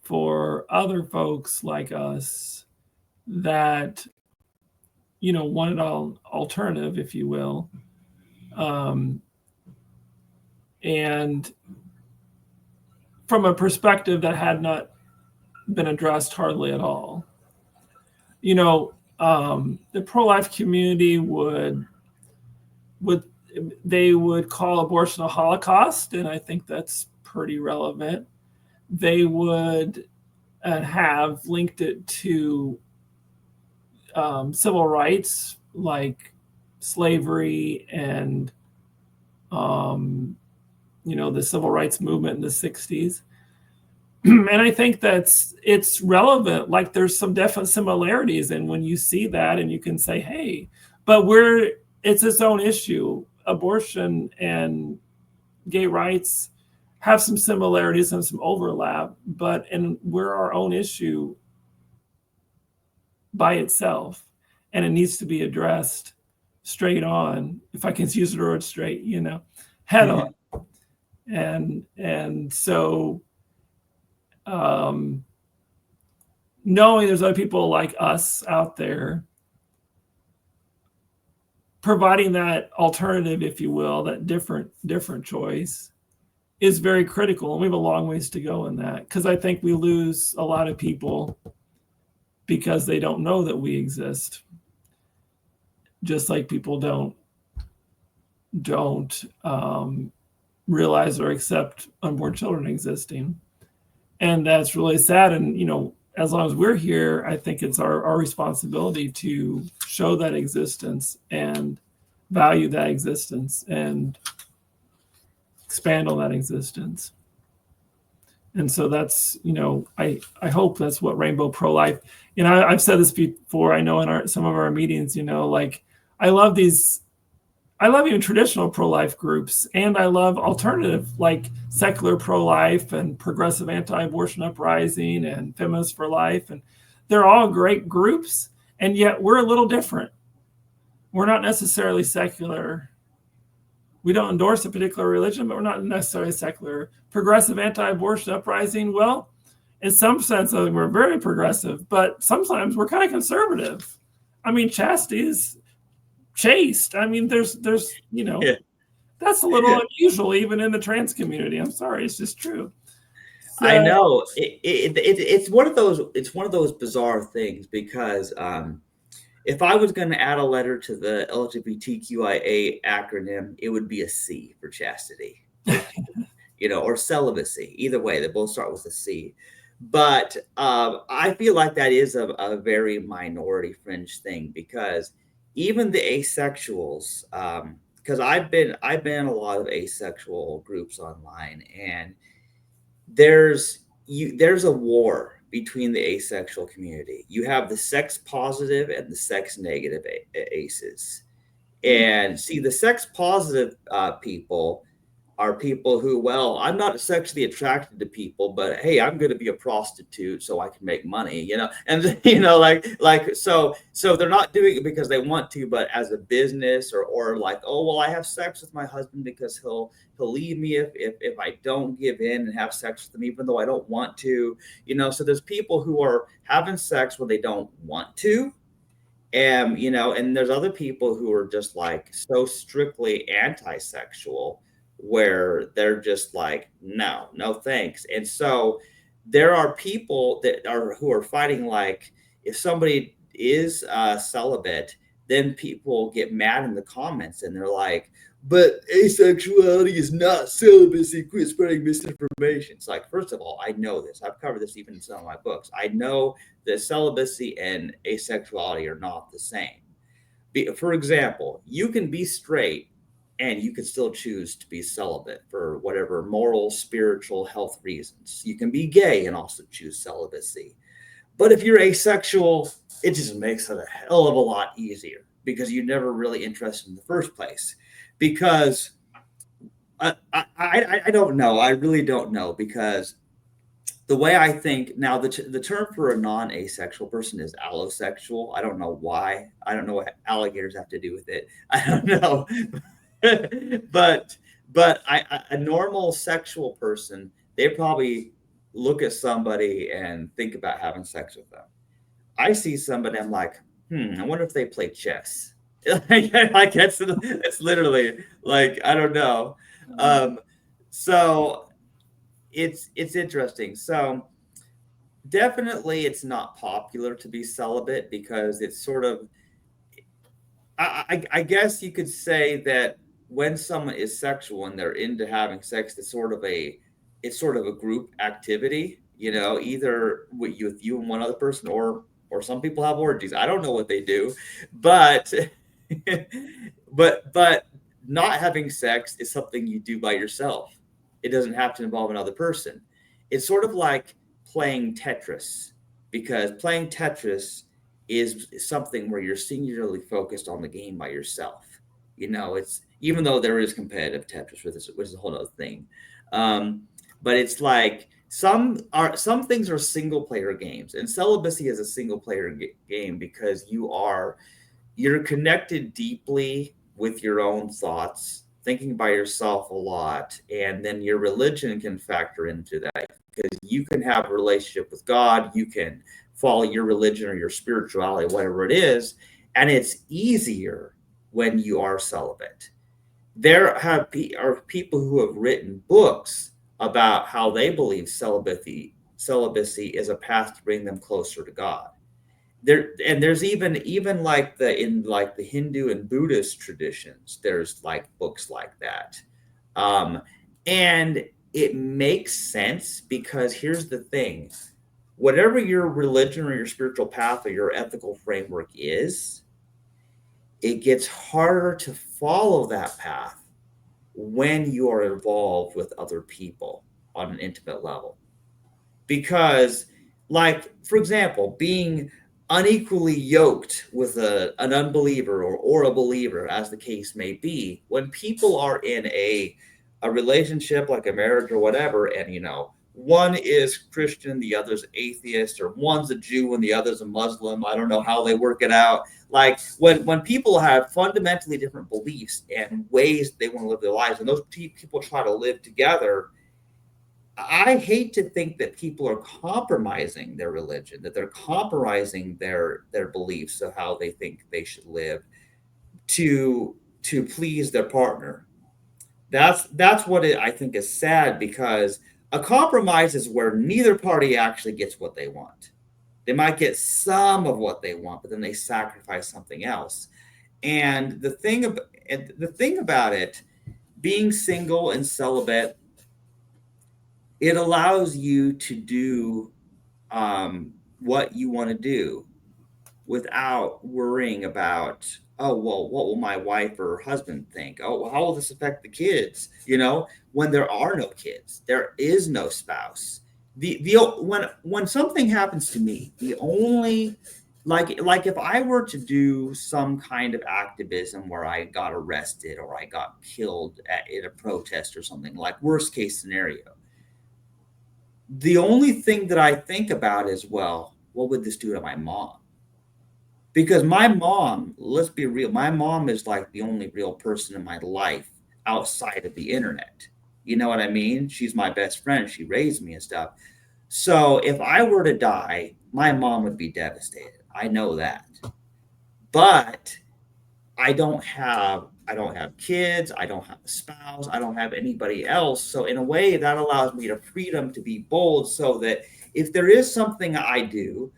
B: for other folks like us that wanted an alternative, if you will, um, and from a perspective that had not been addressed hardly at all. The pro-life community would they would call abortion a holocaust, and I think that's pretty relevant. They would have linked it to civil rights like slavery and the civil rights movement in the 60s. And I think it's relevant. Like there's some definite similarities, and when you see that and you can say, hey, but it's its own issue. Abortion and gay rights have some similarities and some overlap, but we're our own issue by itself, and it needs to be addressed straight on, if I can use the word straight, head on. And so knowing there's other people like us out there providing that alternative, if you will, that different choice is very critical. And we have a long ways to go in that, because I think we lose a lot of people because they don't know that we exist. just like people don't realize or accept unborn children existing. And that's really sad. And as long as we're here, I think it's our responsibility to show that existence and value that existence and expand on that existence. And so that's, I hope that's what Rainbow Pro Life, I've said this before, I know in some of our meetings, like I love even traditional pro-life groups, and I love alternative like secular pro-life and progressive anti-abortion uprising and feminists for life. And they're all great groups, and yet we're a little different. We're not necessarily secular. We don't endorse a particular religion, but we're not necessarily secular. Progressive anti-abortion uprising, well, in some sense, we're very progressive, but sometimes we're kind of conservative. I mean, Chastity is chaste. I mean, there's
A: Yeah.
B: that's a little unusual even in the trans community. I'm sorry, it's just true. So,
A: I know it's one of those bizarre things because if I was going to add a letter to the LGBTQIA acronym, it would be a C for chastity, or celibacy. Either way, they both start with a C. But I feel like that is a very minority fringe thing because even the asexuals, because I've been in a lot of asexual groups online, and there's a war between the asexual community. You have the sex positive and the sex negative aces. And see, the sex positive people are people who, well, I'm not sexually attracted to people, but hey, I'm going to be a prostitute so I can make money, and so they're not doing it because they want to, but as a business, or like, oh well, I have sex with my husband because he'll leave me if I don't give in and have sex with him, even though I don't want to, so there's people who are having sex when they don't want to. And and there's other people who are just like so strictly anti-sexual where they're just like, no thanks. And so there are people who are fighting, like if somebody is celibate, then people get mad in the comments and they're like, but asexuality is not celibacy, quit spreading misinformation. It's like, first of all, I know this, I've covered this even in some of my books. I know that celibacy and asexuality are not the same. For example, you can be straight and you can still choose to be celibate for whatever moral, spiritual, health reasons. You can be gay and also choose celibacy. But if you're asexual, it just makes it a hell of a lot easier because you're never really interested in the first place. Because I don't know. I really don't know, because the way I think now, the term for a non-asexual person is allosexual. I don't know why. I don't know what alligators have to do with it. I don't know. but a normal sexual person, they probably look at somebody and think about having sex with them. I see somebody, I'm like, I wonder if they play chess. Like it's literally like, I don't know. So it's interesting. So definitely it's not popular to be celibate because it's sort of, I guess you could say that when someone is sexual and they're into having sex, it's sort of a group activity, either with you and one other person, or some people have orgies. I don't know what they do, but but not having sex is something you do by yourself. It doesn't have to involve another person. It's sort of like playing Tetris, because playing Tetris is something where you're singularly focused on the game by yourself. It's, even though there is competitive Tetris with this, which is a whole other thing. But it's like some things are single player games, and celibacy is a single player game because you're connected deeply with your own thoughts, thinking by yourself a lot, and then your religion can factor into that, because you can have a relationship with God, you can follow your religion or your spirituality, whatever it is, and it's easier when you are celibate. Are people who have written books about how they believe celibacy is a path to bring them closer to God. there's even like the Hindu and Buddhist traditions, there's like books like that. um and it makes sense because here's the thing: whatever your religion or your spiritual path or your ethical framework is, it gets harder to follow that path when you are involved with other people on an intimate level. Because, like, for example, being unequally yoked with an unbeliever or a believer, as the case may be, when people are in a relationship like a marriage or whatever, and one is Christian, the other's atheist, or one's a Jew and the other's a Muslim. I don't know how they work it out. Like, when people have fundamentally different beliefs and ways they want to live their lives, and those people try to live together, I hate to think that people are compromising their religion, that they're compromising their beliefs of how they think they should live to please their partner. That's what I think is sad, because a compromise is where neither party actually gets what they want. They might get some of what they want, but then they sacrifice something else. And the thing about it, being single and celibate, it allows you to do what you want to do without worrying about, oh, well, what will my wife or husband think? Oh, well, how will this affect the kids? When there are no kids, there is no spouse. The when something happens to me, the only, like if I were to do some kind of activism where I got arrested or I got killed in a protest or something, like worst case scenario, the only thing that I think about is, well, what would this do to my mom? Because my mom, let's be real, my mom is like the only real person in my life outside of the internet. You know what I mean? She's my best friend. She raised me and stuff. So if I were to die, my mom would be devastated. I know that. But I don't have kids, I don't have a spouse, I don't have anybody else. So in a way that allows me the freedom to be bold, so that if there is something I do,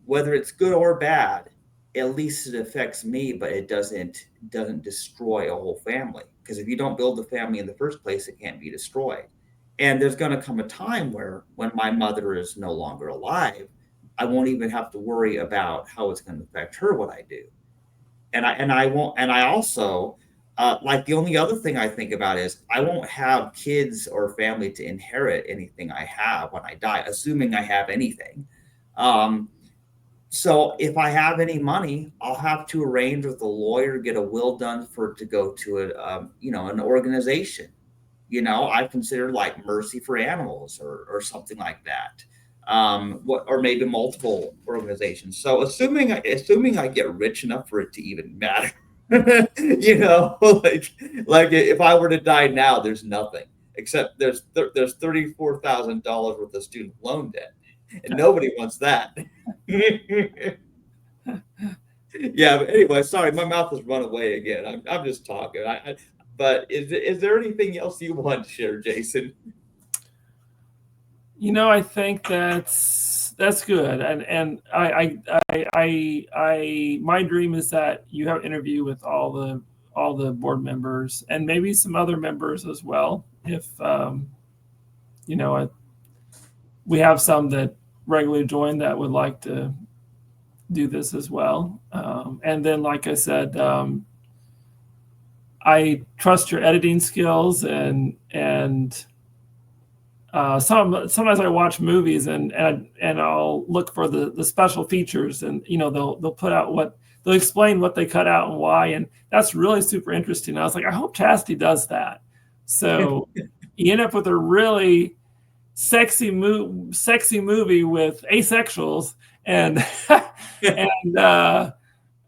A: whether it's good or bad, at least it affects me, but it doesn't destroy a whole family. Because if you don't build the family in the first place, it can't be destroyed. And there's going to come a time where, when my mother is no longer alive, I won't even have to worry about how it's going to affect her what I do. And I won't, and I also, like, the only other thing I think about is I won't have kids or family to inherit anything I have when I die, assuming I have anything. um, so if I have any money, I'll have to arrange with a lawyer, get a will done for it to go to an organization. I consider like Mercy for Animals, or something like that. Or maybe multiple organizations. So assuming I get rich enough for it to even matter, like if I were to die now, there's nothing except there's $34,000 worth of student loan debt, and nobody wants that. Yeah, but anyway, sorry, my mouth has run away again. I'm just talking. But is there anything else you want to share, Jason?
B: I think that's good, and my dream is that you have an interview with all the board members and maybe some other members as well. If you know, we have some that regularly join that would like to do this as well. And then, like I said, I trust your editing skills, and sometimes I watch movies, and I'll look for the special features, and they'll put out they'll explain what they cut out and why, and that's really super interesting. I was like, I hope Chastity does that. So you end up with a really sexy movie with asexuals, and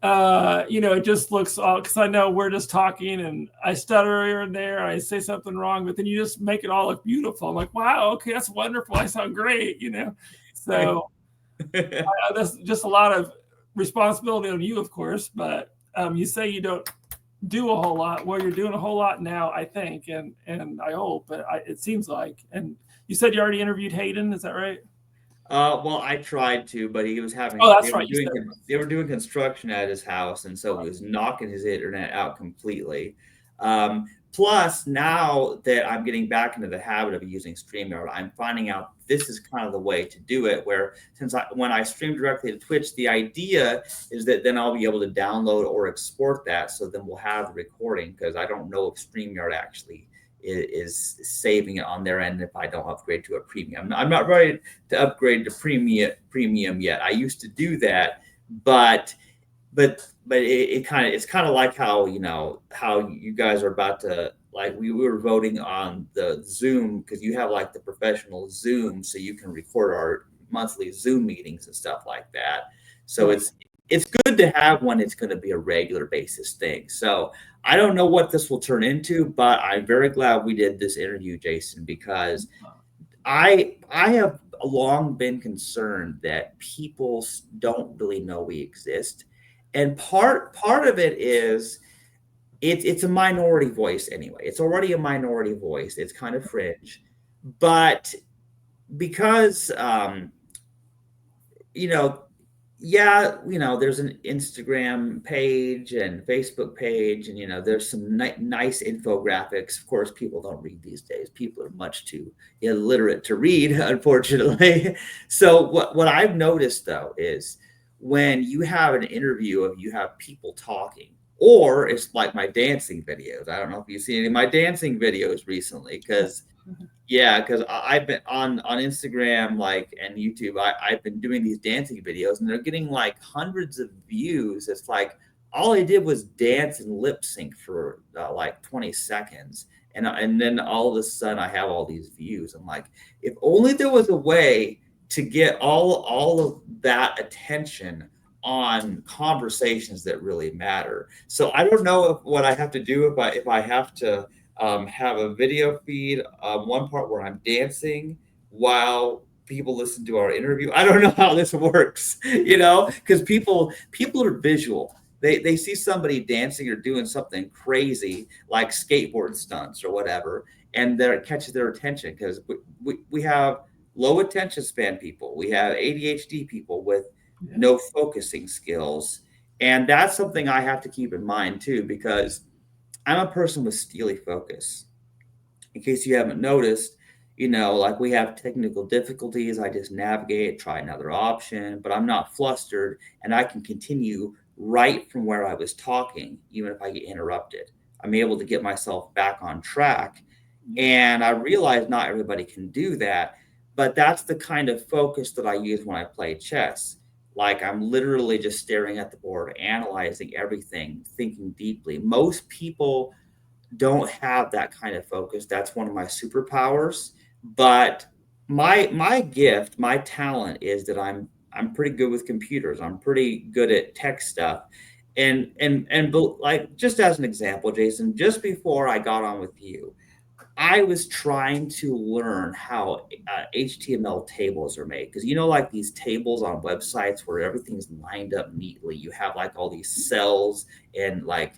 B: and it just looks all, because I know we're just talking and I stutter here and there, I say something wrong, but then you just make it all look beautiful. I'm like, wow, okay, that's wonderful. I sound great. So that's just a lot of responsibility on you, of course, but you say you don't do a whole lot. Well, you're doing a whole lot now, I think, and I hope, but it seems like. And you said you already interviewed Hayden, is that right?
A: Well, I tried to, but he was
B: Oh,
A: having
B: that's right. You said
A: they were doing construction at his house, and so it was knocking his internet out completely. Plus, now that I'm getting back into the habit of using StreamYard, I'm finding out this is kind of the way to do it. Where when I stream directly to Twitch, the idea is that then I'll be able to download or export that, so then we'll have the recording because I don't know if StreamYard actually is saving it on their end if I don't upgrade to a premium. I'm not ready to upgrade to premium yet. I used to do that, but it's kind of like how how you guys are about to like we were voting on the Zoom because you have like the professional Zoom so you can record our monthly Zoom meetings and stuff like that. So
B: right.
A: it's good to have when it's going to be a regular basis thing. So I don't know what this will turn into, but I'm very glad we did this interview, Jason, because I have long been concerned that people don't really know we exist, and part of it is it's a minority voice anyway. It's already a minority voice. It's kind of fringe, but because you know yeah, there's an Instagram page and Facebook page, and there's some nice infographics. Of course, people don't read these days. People are much too illiterate to read, unfortunately. So what I've noticed though is when you have an interview of you have people talking, or it's like my dancing videos. I don't know if you've seen any of my dancing videos recently, because yeah, because I've been on Instagram, like, and YouTube. I've been doing these dancing videos, and they're getting like hundreds of views. It's like all I did was dance and lip sync for like 20 seconds, and then all of a sudden I have all these views. I'm like, if only there was a way to get all of that attention on conversations that really matter. So I don't know what I have to do if I have to have a video feed, one part where I'm dancing while people listen to our interview. I don't know how this works, because people are visual. They see somebody dancing or doing something crazy like skateboard stunts or whatever, and that catches their attention because we have low attention span people. We have ADHD people with
B: Yeah.
A: no focusing skills. And that's something I have to keep in mind too, because I'm a person with steely focus. In case you haven't noticed, like we have technical difficulties, I just navigate, try another option, but I'm not flustered and I can continue right from where I was talking, even if I get interrupted. I'm able to get myself back on track.
B: Yeah.
A: And I realize not everybody can do that, but that's the kind of focus that I use when I play chess. Like I'm literally just staring at the board, analyzing everything, thinking deeply. Most people don't have that kind of focus. That's one of my superpowers. But my gift, my talent is that I'm pretty good with computers. I'm pretty good at tech stuff. Like just as an example, Jason, just before I got on with you, I was trying to learn how HTML tables are made because like these tables on websites where everything's lined up neatly. You have like all these cells and like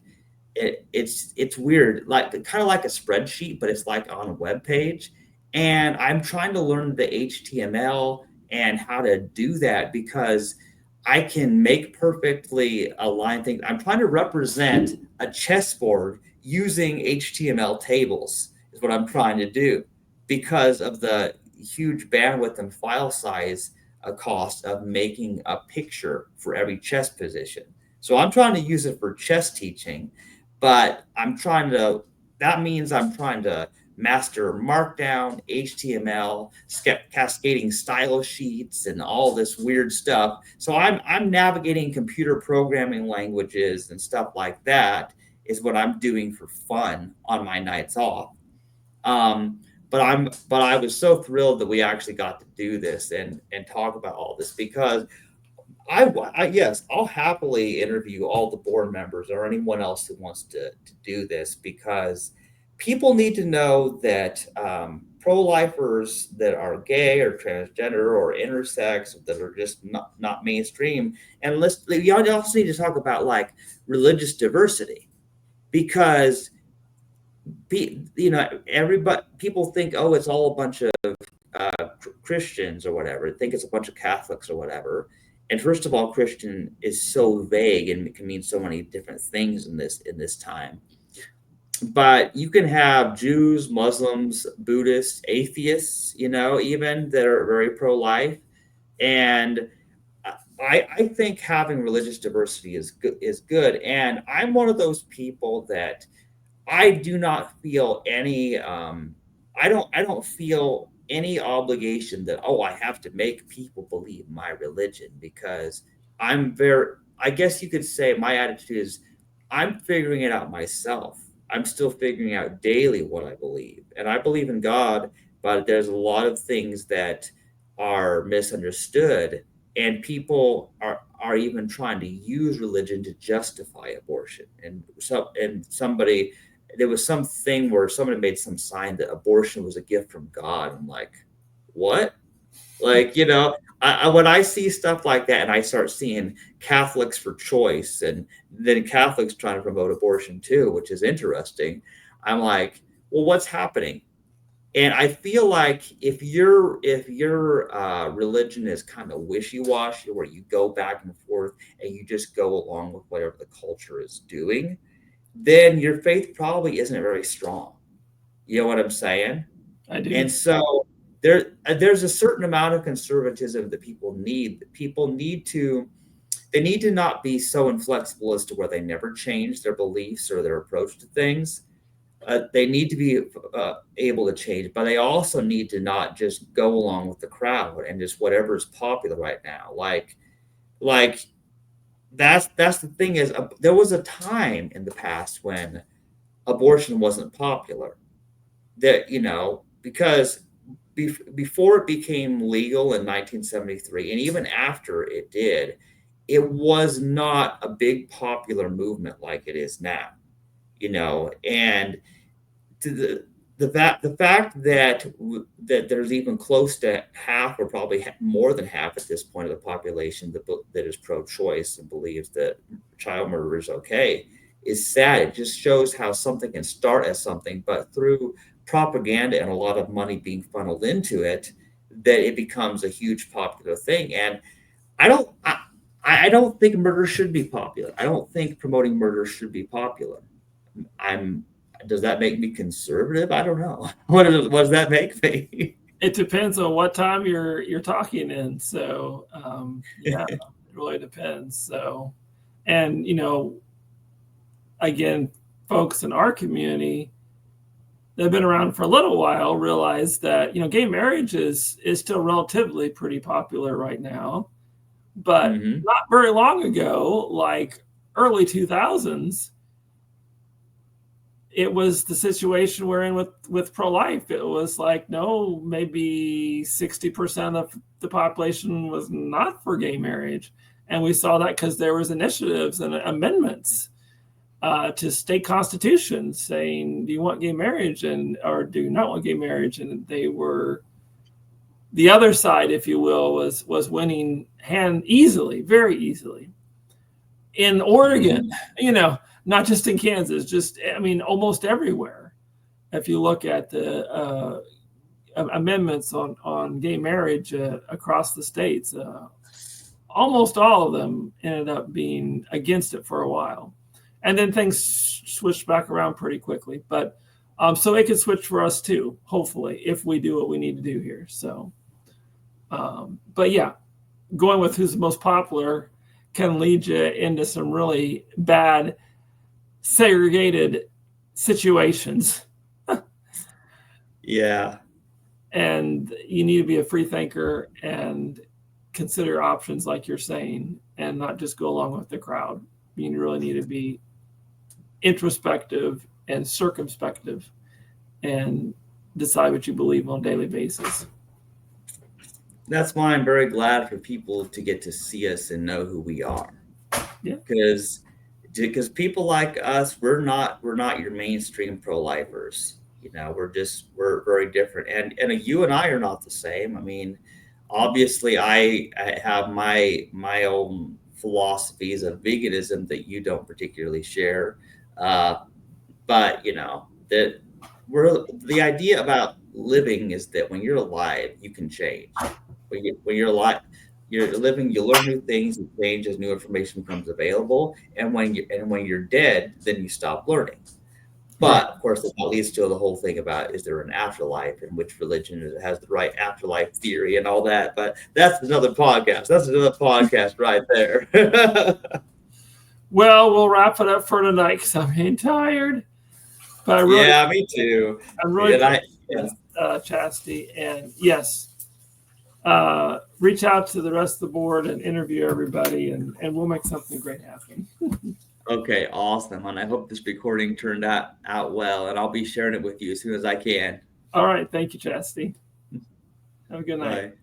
A: it's weird, like kind of like a spreadsheet, but it's like on a web page. And I'm trying to learn the HTML and how to do that because I can make perfectly aligned things. I'm trying to represent a chessboard using HTML tables, is what I'm trying to do because of the huge bandwidth and file size cost of making a picture for every chess position. So I'm trying to use it for chess teaching, but that means I'm trying to master Markdown, HTML, cascading style sheets, and all this weird stuff. So I'm navigating computer programming languages and stuff like that is what I'm doing for fun on my nights off. But I was so thrilled that we actually got to do this and talk about all this because yes, I'll happily interview all the board members or anyone else who wants to do this because people need to know that pro-lifers that are gay or transgender or intersex that are just not mainstream, and you also need to talk about like religious diversity because everybody people think, oh, it's all a bunch of Christians or whatever think it's a bunch of Catholics or whatever. And first of all, Christian is so vague and it can mean so many different things in this time. But you can have Jews, Muslims, Buddhists, atheists, even that are very pro-life. And I think having religious diversity is good. And I'm one of those people that I do not feel any I don't feel any obligation that, oh, I have to make people believe my religion, because I'm very I guess you could say my attitude is I'm figuring it out myself. I'm still figuring out daily what I believe. And I believe in God, but there's a lot of things that are misunderstood, and people are even trying to use religion to justify abortion. And somebody there was something where somebody made some sign that abortion was a gift from God. I'm like, what? Like, when I see stuff like that and I start seeing Catholics for choice and then Catholics trying to promote abortion too, which is interesting, I'm like, well, what's happening? And I feel like if your religion is kind of wishy-washy, where you go back and forth and you just go along with whatever the culture is doing, then your faith probably isn't very strong. You know what I'm saying?
B: I do.
A: And so there's a certain amount of conservatism that people need. People need to not be so inflexible as to where they never change their beliefs or their approach to things. They need to be able to change, but they also need to not just go along with the crowd and just whatever is popular right now. Like that's the thing is, there was a time in the past when abortion wasn't popular, that because before it became legal in 1973, and even after it did, it was not a big popular movement like it is now. And to the fact that there's even close to half, or probably more than half at this point, of the population that is pro-choice and believes that child murder is okay, is sad. It just shows how something can start as something, but through propaganda and a lot of money being funneled into it, that it becomes a huge popular thing. And I don't I don't think murder should be popular. I don't think promoting murder should be popular. I'm Does that make me conservative? I don't know. What does that make me?
B: It depends on what time you're talking in. So yeah, it really depends. So, and again, folks in our community that have been around for a little while realize that gay marriage is still relatively pretty popular right now, but
A: Hmm.
B: not very long ago, like early 2000s, it was the situation we're in with pro-life. It was like, no, maybe 60% of the population was not for gay marriage, and we saw that because there was initiatives and amendments to state constitutions saying, do you want gay marriage, and or do you not want gay marriage? And they were, the other side, if you will, was winning hand easily, very easily. In Oregon,
A: Hmm.
B: not just in Kansas, just, I mean, almost everywhere. If you look at the amendments on gay marriage across the states, almost all of them ended up being against it for a while, and then things switched back around pretty quickly. But so it could switch for us too, hopefully, if we do what we need to do here. So, but yeah, going with who's the most popular can lead you into some really bad segregated situations.
A: Yeah.
B: And you need to be a free thinker and consider options like you're saying, and not just go along with the crowd. You really need to be introspective and circumspective and decide what you believe on a daily basis.
A: That's why I'm very glad for people to get to see us and know who we are,
B: Yeah.
A: because people like us, we're not your mainstream pro-lifers. We're very different, and you and I are not the same. I mean, obviously, I have my own philosophies of veganism that you don't particularly share, uh, but that the idea about living is that when you're alive, you can change. When you're alive, you're living, you learn new things, you change as new information becomes available. And when you're dead, then you stop learning.
B: Right.
A: But of course, that leads to the whole thing about is there an afterlife and which religion has the right afterlife theory and all that. But that's another podcast. That's another podcast right there.
B: Well, we'll wrap it up for tonight because I'm getting tired. But
A: Yeah, me too.
B: I really
A: And
B: appreciate Chastity. And yes, reach out to the rest of the board and interview everybody, and we'll make something great happen.
A: Okay, awesome. And I hope this recording turned out well, and I'll be sharing it with you as soon as I can.
B: All right. Thank you, Chastity. Have a good night.
A: Bye.